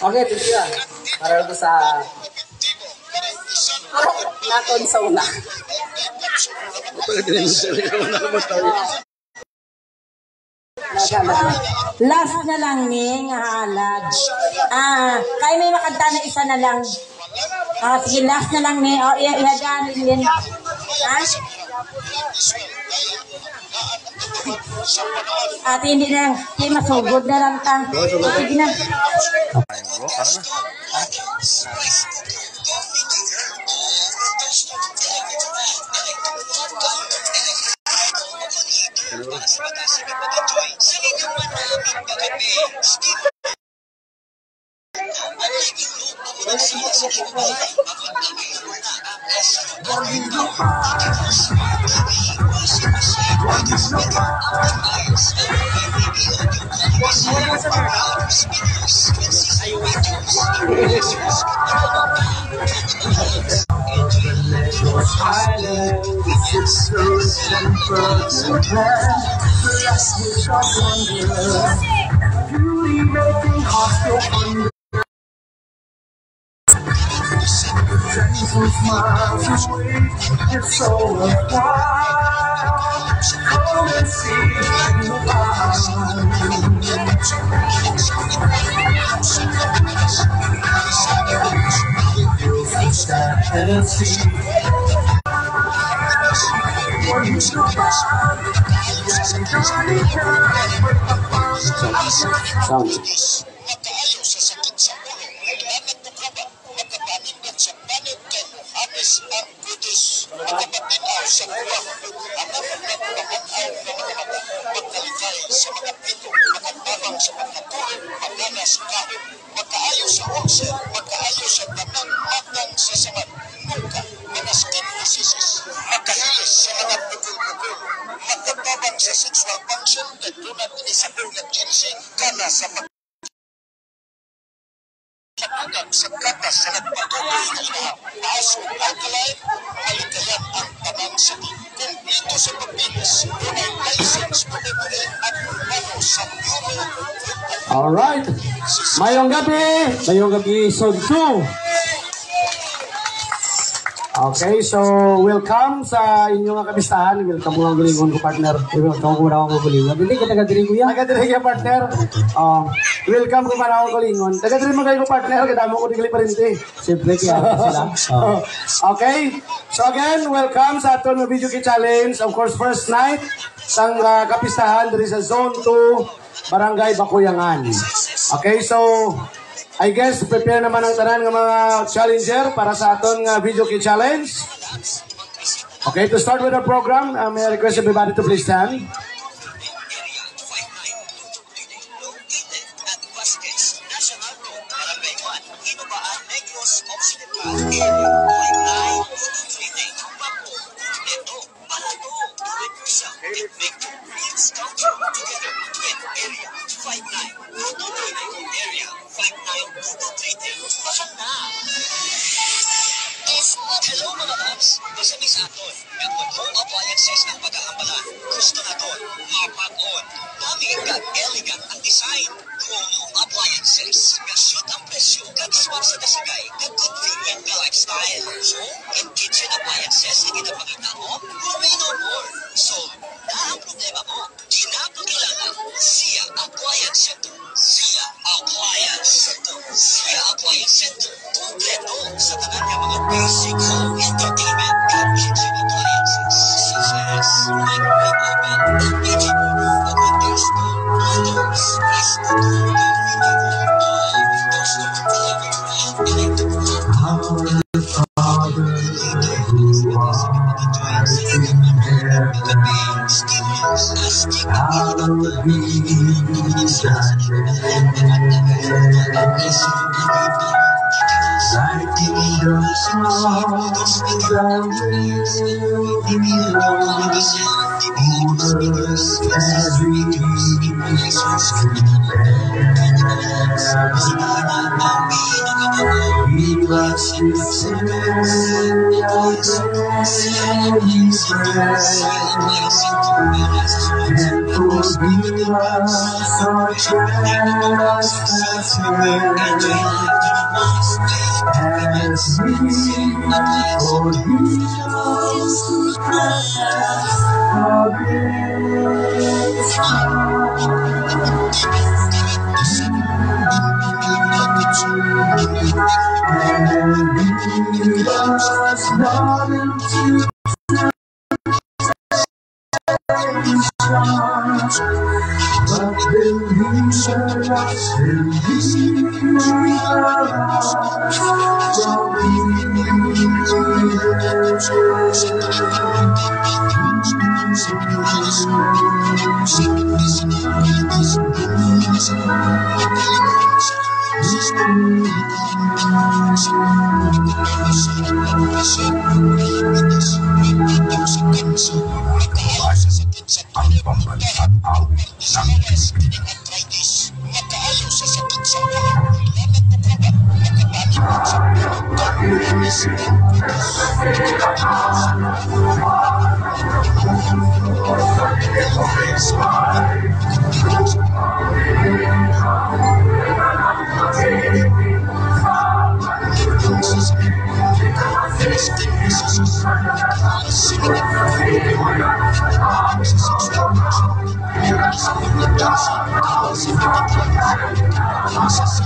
Okay, ito siya. Para ito sa naton sa una. Last na lang ni nga halad. Kaya may makanta na isa na lang. Sige, last na lang ni. Ihaganin din. Ate, hindi na lang. Hindi masugod na lang ta. Sige na. Gentle smiles away, it's so worthwhile. Come and see in the wild. You'll stand and see. When you go by, Sound. Alright, mayong gabi, Zone 2. Okay, so welcome sa inyong kabistahan. Welcome mo ang gulingon ko, partner. Welcome ko na ako gulingon. Hindi ka taga-diri ko yan. Taga-diri ka, partner. Welcome ko man ako gulingon. Taga-diri mo kayo ko, partner. Kadamo ko digli pa rin ito. Siyempre, kaya sila. Okay, so again, welcome sa aton na video key challenge. Of course, first night sang kapistahan diri sa Zone 2, Barangay Bakuyangan. Okay, so I guess prepare naman ang tanan ng mga challenger para sa aton video key challenge. Okay, to start with our program, may I request everybody to please stand. Hello mga loves! Masamis aton, nagmod home appliances ang pag-aambalan. Gusto naton, mapag-on. Namin kag-elegant ang design. Home appliances. Kashoot ang presyo, kag-swak sa dasigay, kag-convenient na lifestyle. Home and kitchen appliances na kinapakita mo, worry no more. So, na ang problema mo, kinapakilala, Sia Appliance Center. Sia Appliance Center. Sia Appliance Center. Kompleto sa tanan niya mga basic home entertainment and kitchen appliances such as microwave oven, LPG burner, oven gas stove, noodles, rice cooker, toaster, oven, and electric fan. owners as it give us this tender daily bread, and forgive us our trespasses, as we forgive those who trespass against us. And lead us not into but deliver us from ang pambansang awit ng arthritis, makaayon sa sakit sa ulo, lamat mo ka ba, Sa